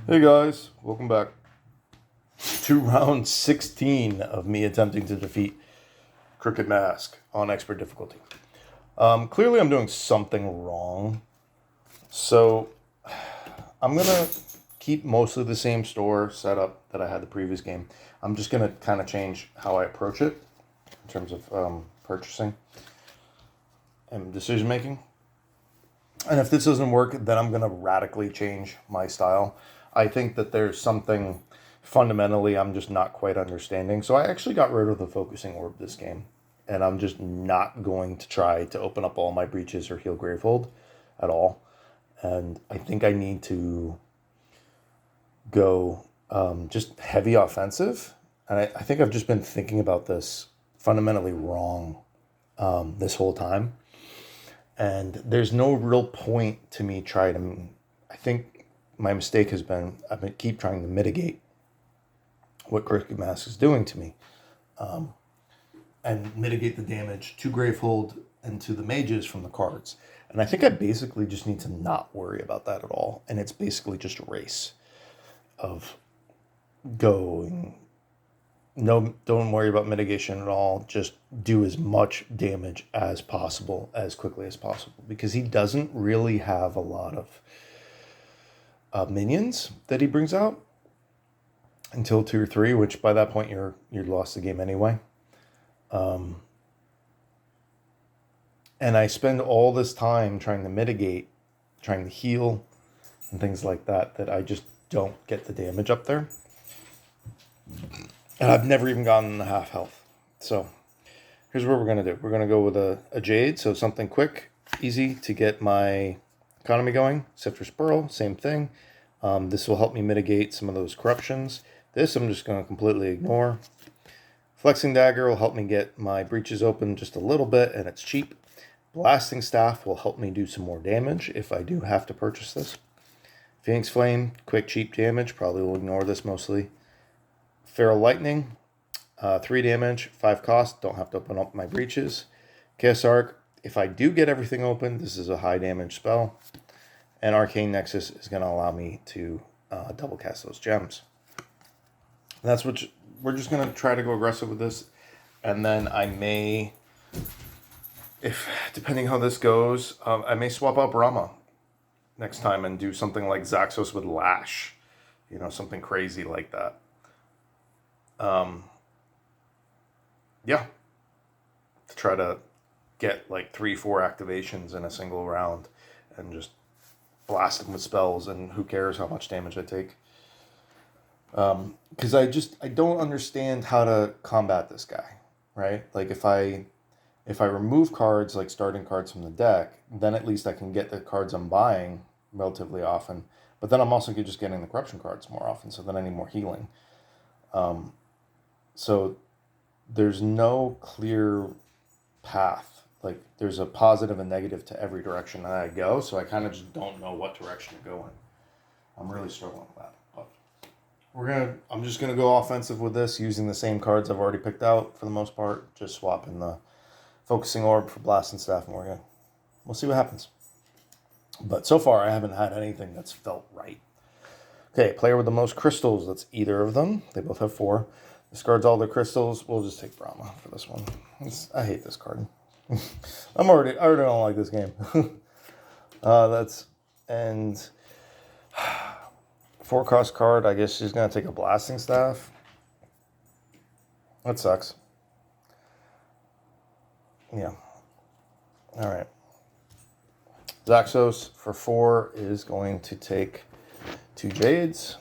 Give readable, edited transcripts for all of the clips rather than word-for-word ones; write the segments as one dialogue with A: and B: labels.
A: Hey guys, welcome back to round 16 of me attempting to defeat Crooked Mask on expert difficulty. Clearly, I'm doing something wrong, so I'm gonna keep mostly the same store setup that I had the previous game. I'm just gonna kind of change how I approach it in terms of purchasing and decision making. And if this doesn't work, then I'm going to radically change my style. I think that there's something fundamentally I'm just not quite understanding. So I actually got rid of the focusing orb this game. And I'm just not going to try to open up all my breaches or heal Gravehold at all. And I think I need to go just heavy offensive. And I think I've just been thinking about this fundamentally wrong this whole time. And there's no real point to me trying to. I think my mistake has been keep trying to mitigate what Crooked Mask is doing to me, and mitigate the damage to Gravehold and to the mages from the cards. And I think I basically just need to not worry about that at all. And it's basically just a race of going. No, don't worry about mitigation at all. Just do as much damage as possible, as quickly as possible, because he doesn't really have a lot of minions that he brings out until 2 or 3, which by that point you're lost the game anyway. And I spend all this time trying to mitigate, trying to heal, and things like that I just don't get the damage up there. And I've never even gotten the half health. So here's what we're going to do. We're going to go with a Jade, so something quick, easy to get my economy going. Citrus Pearl, same thing. This will help me mitigate some of those corruptions. This I'm just going to completely ignore. Flexing Dagger will help me get my breaches open just a little bit, and it's cheap. Blasting Staff will help me do some more damage if I do have to purchase this. Phoenix Flame, quick, cheap damage. Probably will ignore this mostly. Feral Lightning, 3 damage, 5 cost. Don't have to open up my breaches. Chaos Arc, if I do get everything open, this is a high damage spell. And Arcane Nexus is going to allow me to double cast those gems. And that's what we're just going to try to go aggressive with this. And then I may, if depending how this goes, I may swap out Brahma next time and do something like Zaxos with Lash. Something crazy like that. Yeah, to try to get like 3-4 activations in a single round and just blast them with spells, and who cares how much damage I take. Because I don't understand how to combat this guy, right? Like if I remove cards, like starting cards from the deck, then at least I can get the cards I'm buying relatively often. But then I'm also just getting the corruption cards more often, so then I need more healing. So there's no clear path. Like there's a positive and negative to every direction that I go. So I kind of just don't know what direction to go in. I'm really struggling with that. But I'm just gonna go offensive with this, using the same cards I've already picked out for the most part. Just swapping the focusing orb for blasting staff, and we'll see what happens. But so far I haven't had anything that's felt right. Okay, player with the most crystals. That's either of them. They both have 4. Discards all their crystals. We'll just take Brahma for this one. I hate this card. I already don't like this game. And 4-cost card. I guess she's gonna take a blasting staff. That sucks. Yeah. All right. Zaxos for 4 is going to take 2 Jades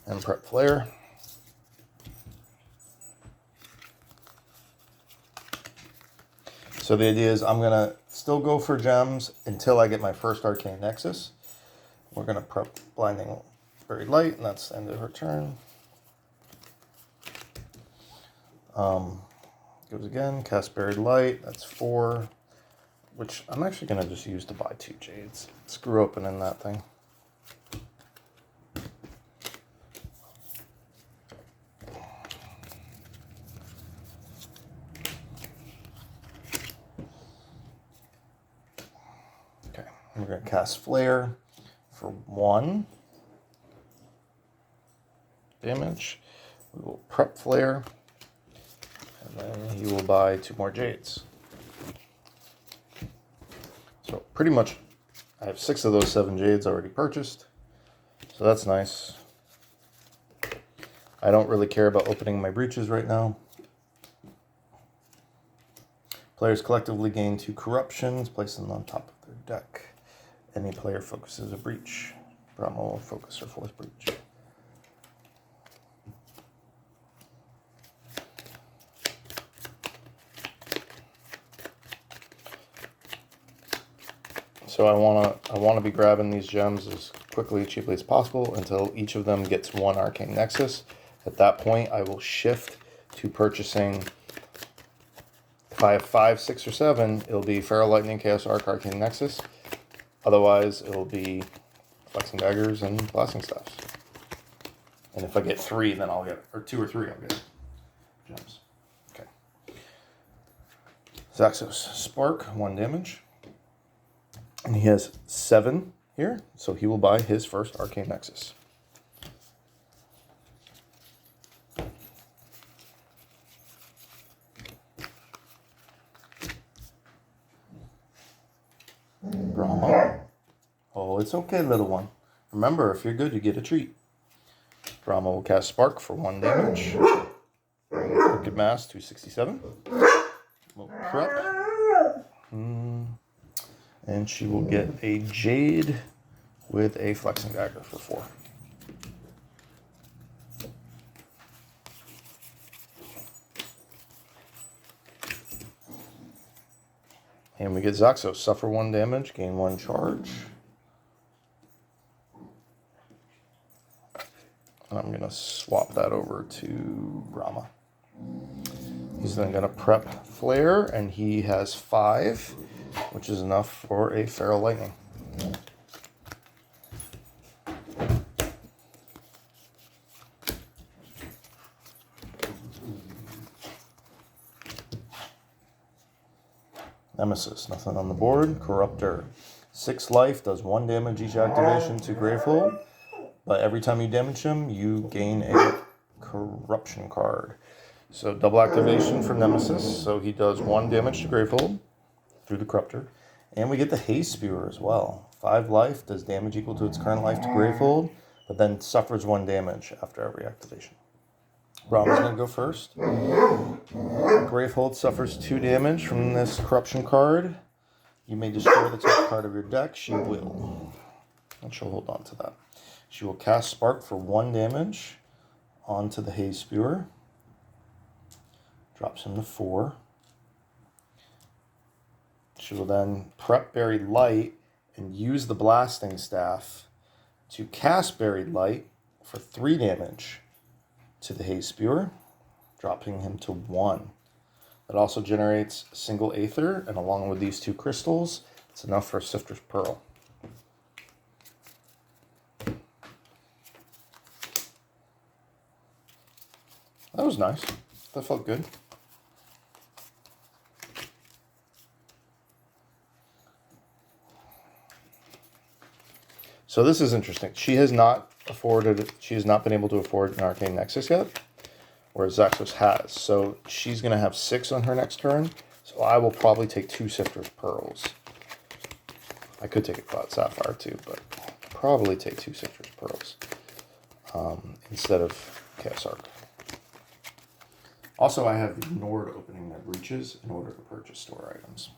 A: and prep Flare. So the idea is I'm going to still go for gems until I get my first Arcane Nexus. We're going to prep Blinding Buried Light, and that's the end of her turn. Goes again, cast Buried Light, that's 4, which I'm actually going to just use to buy 2 Jades. Screw opening that thing. Okay, we're going to cast Flare for 1 damage. We will prep Flare, and then he will buy 2 more Jades. So pretty much I have 6 of those 7 Jades already purchased, so that's nice. I don't really care about opening my breaches right now. Players collectively gain 2 corruptions, place them on top of their deck. Any player focuses a breach. Brahma will focus her 4th breach. So I wanna be grabbing these gems as quickly and cheaply as possible until each of them gets 1 Arcane Nexus. At that point, I will shift to purchasing. If I have 5, 6, or 7, it'll be Feral Lightning, Chaos Arc, Arcane Nexus. Otherwise, it'll be Flexing Daggers and Blasting Staffs. And if I get 3, then I'll get, or 2 or 3, I'll get gems. Okay. Zaxos Spark, 1 damage. And he has 7 here, so he will buy his first Arcane Nexus. Brahma. Oh, it's okay, little one. Remember, if you're good, you get a treat. Brahma will cast Spark for 1 damage. Crooked Mass, 267. We'll prep. And she will get a Jade with a Flexing Dagger for 4. And we get Zaxos. Suffer 1 damage, gain 1 charge. And I'm going to swap that over to Brahma. He's then going to prep Flare, and he has 5, which is enough for a Feral Lightning. Nemesis, nothing on the board. Corruptor, 6 life, does 1 damage each activation to Gravehold. But every time you damage him, you gain a corruption card. So double activation for Nemesis. So he does 1 damage to Gravehold through the Corruptor. And we get the Haze Spewer as well. 5 life, does damage equal to its current life to Gravehold, but then suffers 1 damage after every activation. Brahma's going to go first. Gravehold suffers 2 damage from this corruption card. You may destroy the top card of your deck. She will. And she'll hold on to that. She will cast Spark for 1 damage onto the Haze Spewer. Drops him to 4. She will then prep Buried Light and use the Blasting Staff to cast Buried Light for 3 damage to the Haze Spewer, dropping him to 1. It also generates a single Aether, and along with these 2 crystals, it's enough for a Sifter's Pearl. That was nice. That felt good. So this is interesting. She has not been able to afford an Arcane Nexus yet, whereas Zaxos has. So she's going to have 6 on her next turn. So I will probably take 2 Sifter's Pearls. I could take a Cloud Sapphire too, but probably take 2 Sifter's Pearls instead of Chaos Arc. Also, I have ignored opening their breaches in order to purchase store items.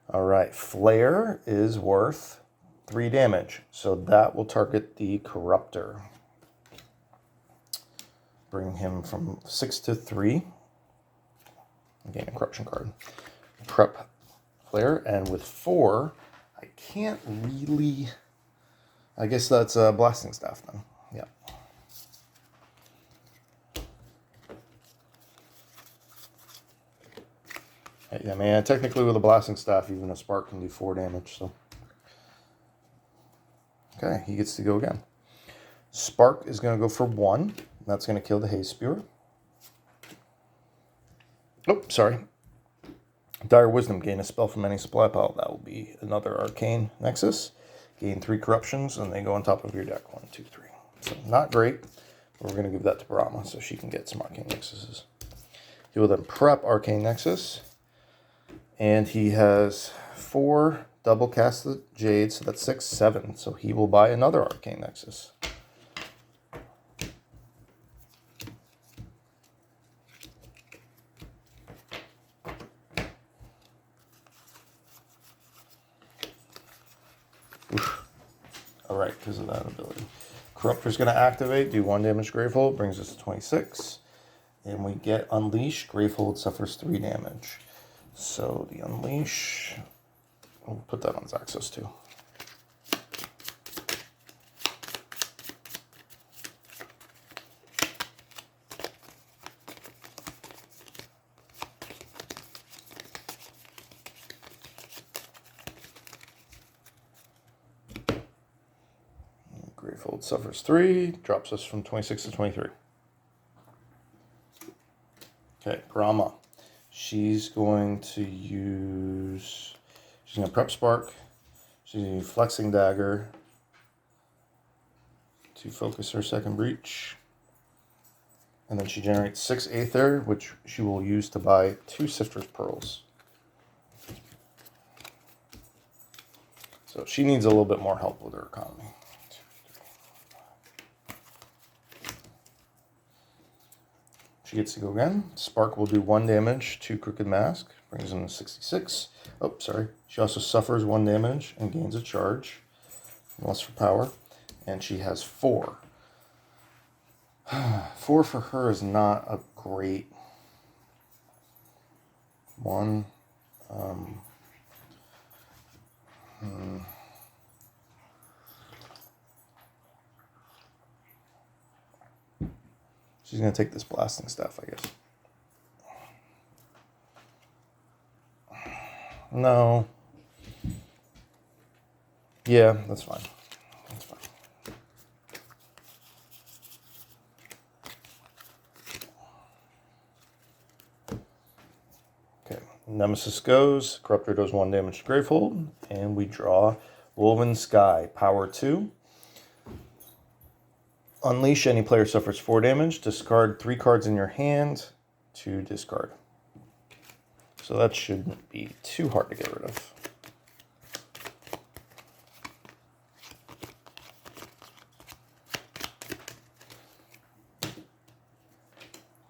A: All right, Flare is worth 3 damage, so that will target the Corruptor. Bring him from 6 to 3. Gain a corruption card. Prep Flare, and with 4, I can't really. I guess that's a Blasting Staff then. Yeah. Yeah, man. Technically, with a Blasting Staff, even a Spark can do 4 damage. So. Okay, he gets to go again. Spark is going to go for 1. That's going to kill the Haze Spewer. Oh, sorry. Dire Wisdom, gain a spell from any supply pile. That will be another Arcane Nexus. gain 3 corruptions, and they go on top of your deck. 1, 2, 3. So not great. We're going to give that to Brahma so she can get some Arcane Nexuses. He will then prep Arcane Nexus, and he has 4 double casted Jade, so that's 6, 7. So he will buy another Arcane Nexus. Alright, because of that ability. Corruptor's going to activate, do 1 damage Gravehold, brings us to 26. And we get Unleash. Gravehold suffers 3 damage. So the Unleash, we'll put that on Zaxos too. Gravehold suffers 3, drops us from 26 to 23. Okay, Brahma. She's going to use... She's going to prep Spark. She's going to use Flexing Dagger to focus her second breach. And then she generates 6 Aether, which she will use to buy 2 Sifter's Pearls. So she needs a little bit more help with her economy. She gets to go again. Spark will do 1 damage to Crooked Mask, brings him to 66. Oh, sorry. She also suffers 1 damage and gains a charge. Loss for power. And she has 4. 4 for her is not a great one. She's going to take this Blasting Staff, I guess. No. Yeah, that's fine. That's fine. Okay, Nemesis goes. Corruptor does 1 damage to Gravehold. And we draw Woven Sky, power 2. Unleash, any player suffers 4 damage. Discard 3 cards in your hand to discard. So that shouldn't be too hard to get rid of.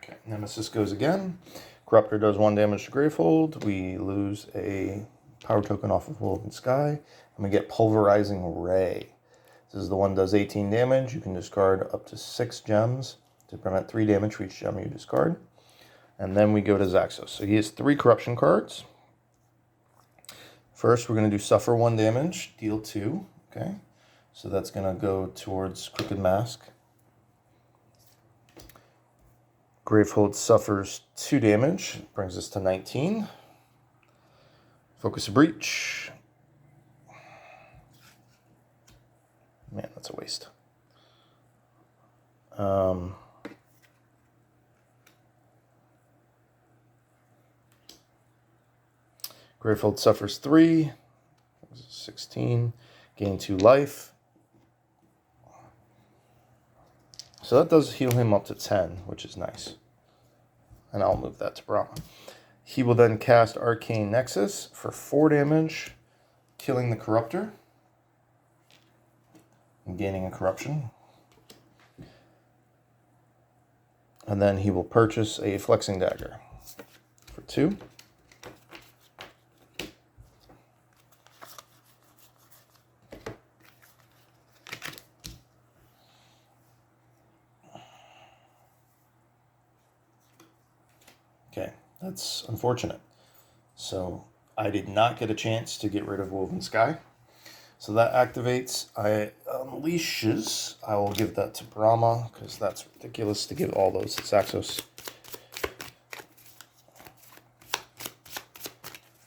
A: Okay, Nemesis goes again. Corruptor does 1 damage to Gravehold. We lose a power token off of Woven Sky. And we get Pulverizing Ray. This is the one that does 18 damage. You can discard up to 6 gems to prevent 3 damage for each gem you discard. And then we go to Zaxos. So he has 3 corruption cards. First, we're going to do Suffer 1 damage, deal 2. Okay, so that's going to go towards Crooked Mask. Gravehold suffers 2 damage, brings us to 19. Focus a Breach. Man, that's a waste. Gravehold suffers 3. 16. Gain 2 life. So that does heal him up to 10, which is nice. And I'll move that to Brahma. He will then cast Arcane Nexus for 4 damage, killing the Corruptor. And gaining a corruption. And then he will purchase a Flexing Dagger for 2. Okay, that's unfortunate. So I did not get a chance to get rid of Woven Sky. So that activates, unleashes. I will give that to Brahma, because that's ridiculous to give all those to Zaxos.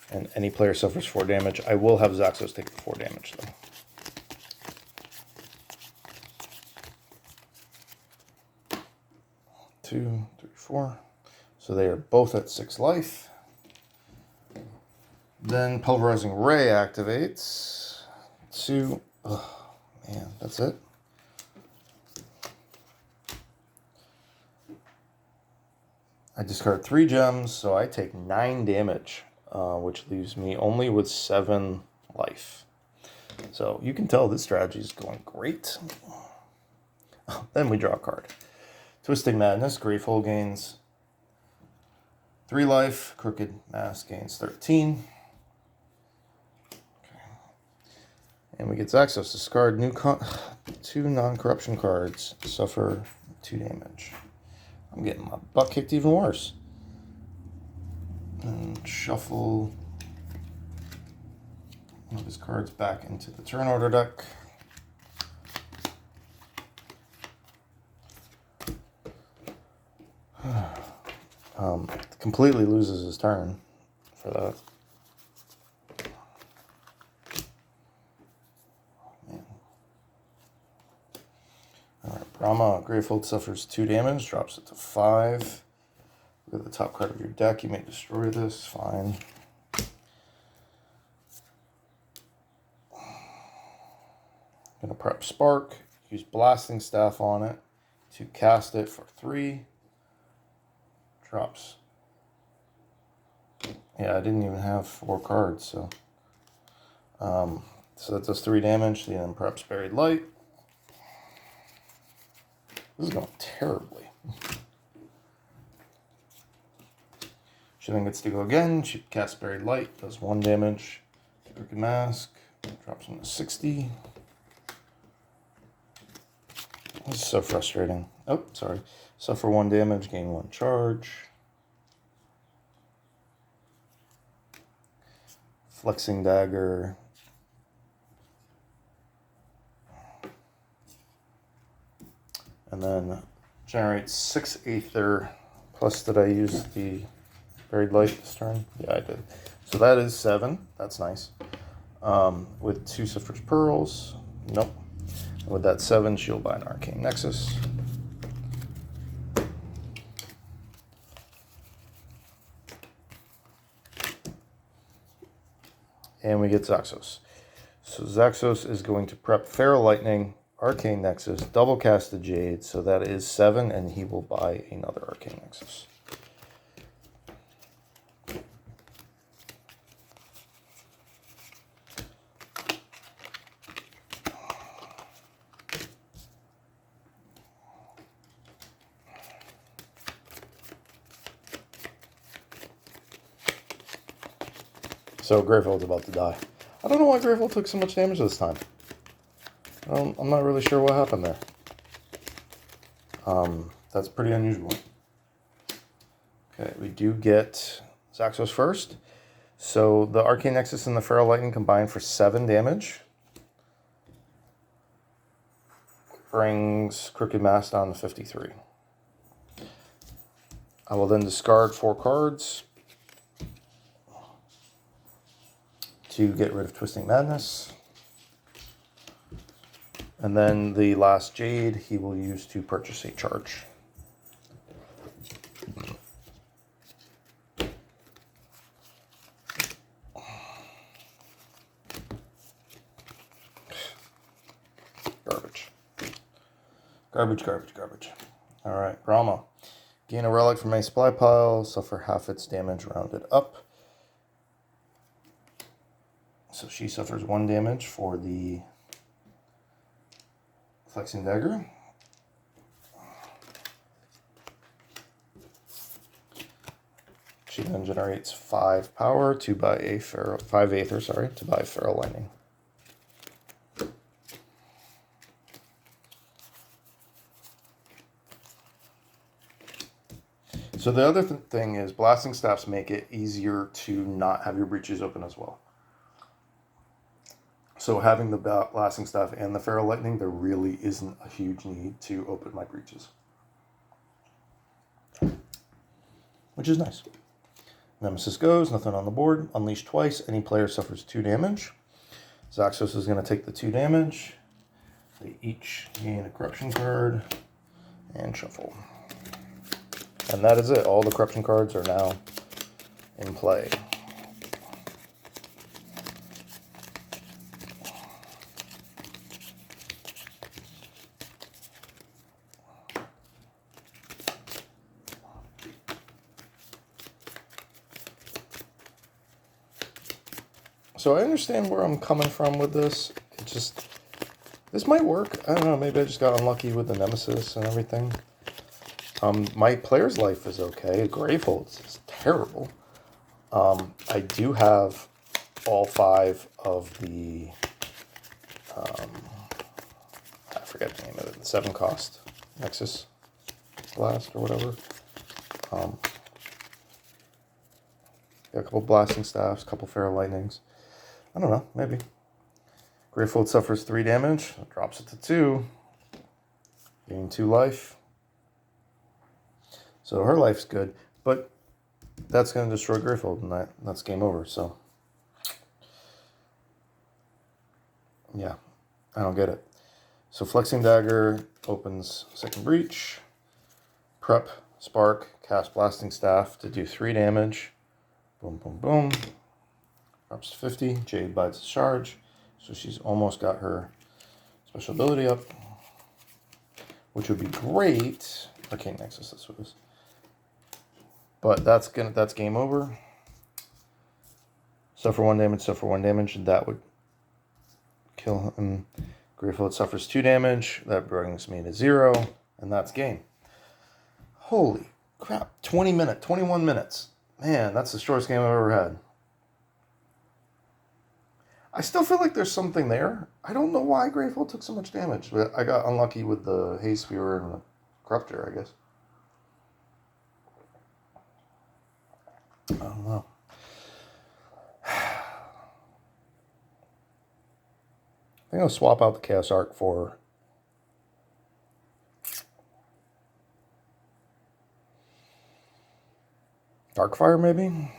A: And any player suffers 4 damage. I will have Zaxos take the 4 damage, though. Two, three, 4. So they are both at 6 life. Then Pulverizing Ray activates. 2, Oh, man, that's it. I discard 3 gems, so I take 9 damage, which leaves me only with 7 life. So you can tell this strategy is going great. Then we draw a card. Twisting Madness, Grateful gains 3 life, Crooked Mask gains 13. Okay. And we get Zaxos, discard 2 non-corruption cards, suffer 2 damage. I'm getting my butt kicked even worse. And shuffle one of his cards back into the turn order deck. Completely loses his turn for that. Man. Alright, Brahma, Grateful suffers 2 damage, drops it to 5. Look at the top card of your deck. You may destroy this. Fine. Gonna prep Spark. Use Blasting Staff on it to cast it for 3. Drops. Yeah, I didn't even have 4 cards, so that does 3 damage. Then perhaps Buried Light. This is going terribly. She then gets to go again. She casts Buried Light, does 1 damage. Crooked Mask, drops him to 60. This is so frustrating. Oh, sorry. Suffer 1 damage, gain 1 charge. Flexing Dagger. And then generates 6 Aether. Plus, did I use the Buried Light this turn? Yeah, I did. So that is 7. That's nice. With 2 Sifter's Pearls. Nope. And with that 7, she'll buy an Arcane Nexus. And we get Zaxos. So Zaxos is going to prep Feral Lightning, Arcane Nexus, double cast the Jade, so that is 7, and he will buy another Arcane Nexus. So Greyfold's about to die. I don't know why Greyfold took so much damage this time. I'm not really sure what happened there. That's pretty unusual. Okay, we do get Zaxos first. So the Arcane Nexus and the Feral Lightning combine for 7 damage. Brings Crooked Mask down to 53. I will then discard 4 cards to get rid of Twisting Madness. And then the last Jade he will use to purchase a charge. Garbage. Garbage, garbage, garbage. Alright, Brahma. Gain a relic from a supply pile, suffer half its damage rounded up. So she suffers 1 damage for the Flexing Dagger. She then generates 5 power to buy a 5 Aether, to buy Feral Lightning. So the other thing is Blasting Staffs make it easier to not have your breaches open as well. So having the Blasting Staff and the Feral Lightning, there really isn't a huge need to open my breaches. Which is nice. Nemesis goes, nothing on the board. Unleash twice, any player suffers 2 damage. Zaxos is going to take the 2 damage. They each gain a Corruption card and shuffle. And that is it. All the Corruption cards are now in play. So I understand where I'm coming from with this. It just, this might work. I don't know, maybe I just got unlucky with the Nemesis and everything. My player's life is okay. Graveholds is terrible. I do have all 5 of the, I forget the name of it, the 7 cost Nexus Blast or whatever. Got a couple Blasting Staffs, a couple Feral Lightnings. I don't know, maybe. Gravefold suffers 3 damage, drops it to 2. Gain 2 life. So her life's good, but that's going to destroy Gravefold, and that's game over, so. Yeah, I don't get it. So Flexing Dagger opens second breach. Prep, Spark, cast Blasting Staff to do 3 damage. Boom, boom, boom. Drops to 50. Jade bites the charge. So she's almost got her special ability up, which would be great. Arcane Nexus, that's what it is. But that's game over. Suffer 1 damage, suffer 1 damage. That would kill him. Gravefold suffers 2 damage. That brings me to 0, and that's game. Holy crap! 21 minutes. Man, that's the shortest game I've ever had. I still feel like there's something there. I don't know why Gravefold took so much damage, but I got unlucky with the Haze Spear and the Corruptor, I guess. I don't know. I think I'll swap out the Chaos Arc for Darkfire, maybe?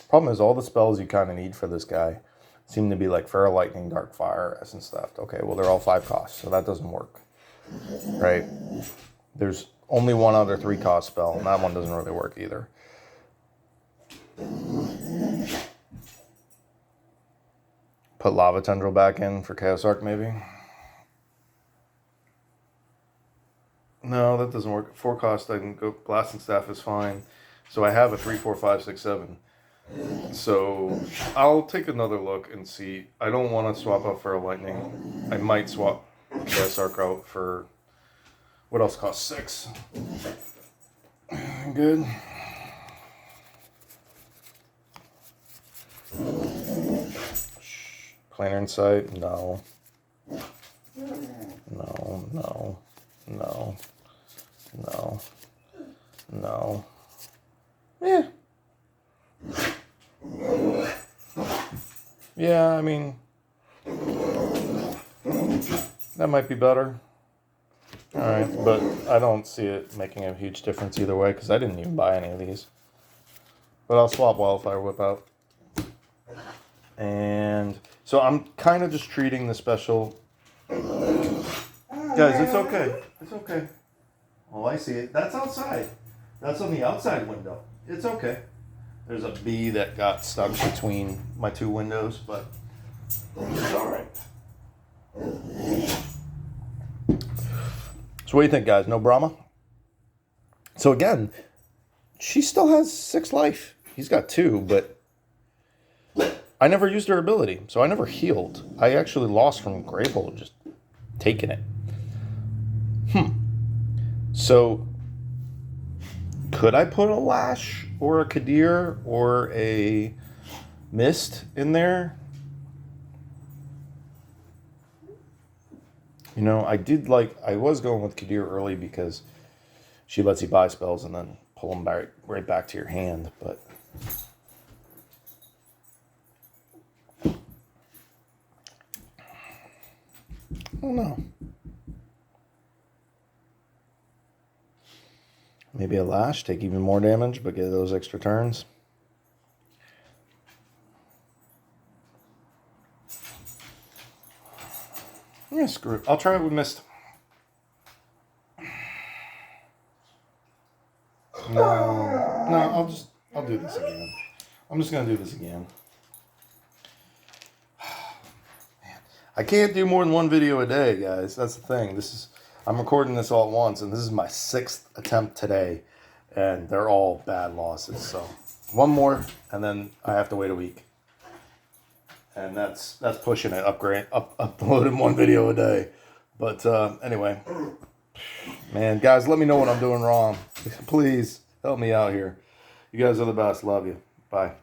A: Problem is, all the spells you kind of need for this guy seem to be like Feral Lightning, Darkfire, Essence Theft. Okay, well, they're all 5 costs, so that doesn't work. Right? There's only one other 3 cost spell, and that one doesn't really work either. Put Lava Tendril back in for Chaos Arc, maybe? No, that doesn't work. 4 cost, I can go. Blasting Staff is fine. So I have a 3, 4, 5, 6, 7. So I'll take another look and see. I don't want to swap out Feral Lightning. I might swap Chaos Arc out for, what else costs 6? Good. Planar Insight? No. No, no, no, no, no. Yeah. Yeah, I mean, that might be better. Alright, but I don't see it making a huge difference either way, because I didn't even buy any of these. But I'll swap Wildfire Whip out. And so I'm kind of just treating the special. Guys, it's okay. It's okay. Oh, I see it. That's outside. That's on the outside window. It's okay. There's a bee that got stuck between my 2 windows, but it's all right. So what do you think, guys? No Brahma? So again, she still has 6 life. He's got 2, but I never used her ability, so I never healed. I actually lost from Gravehold just taking it. So could I put a Lash or a Kadir or a Mist in there? You know, I was going with Kadir early because she lets you buy spells and then pull them back, right back to your hand, but I don't know. Maybe a Lash, take even more damage, but get those extra turns. Yeah, screw it. I'll try it with Mist. No, I'll do this again. I'm just gonna do this again. Man, I can't do more than 1 video a day, guys. That's the thing. I'm recording this all at once, and this is my 6th attempt today, and they're all bad losses. So one more, and then I have to wait a week. And that's pushing it, uploading one video a day. But anyway, man, guys, let me know what I'm doing wrong. Please help me out here. You guys are the best. Love you. Bye.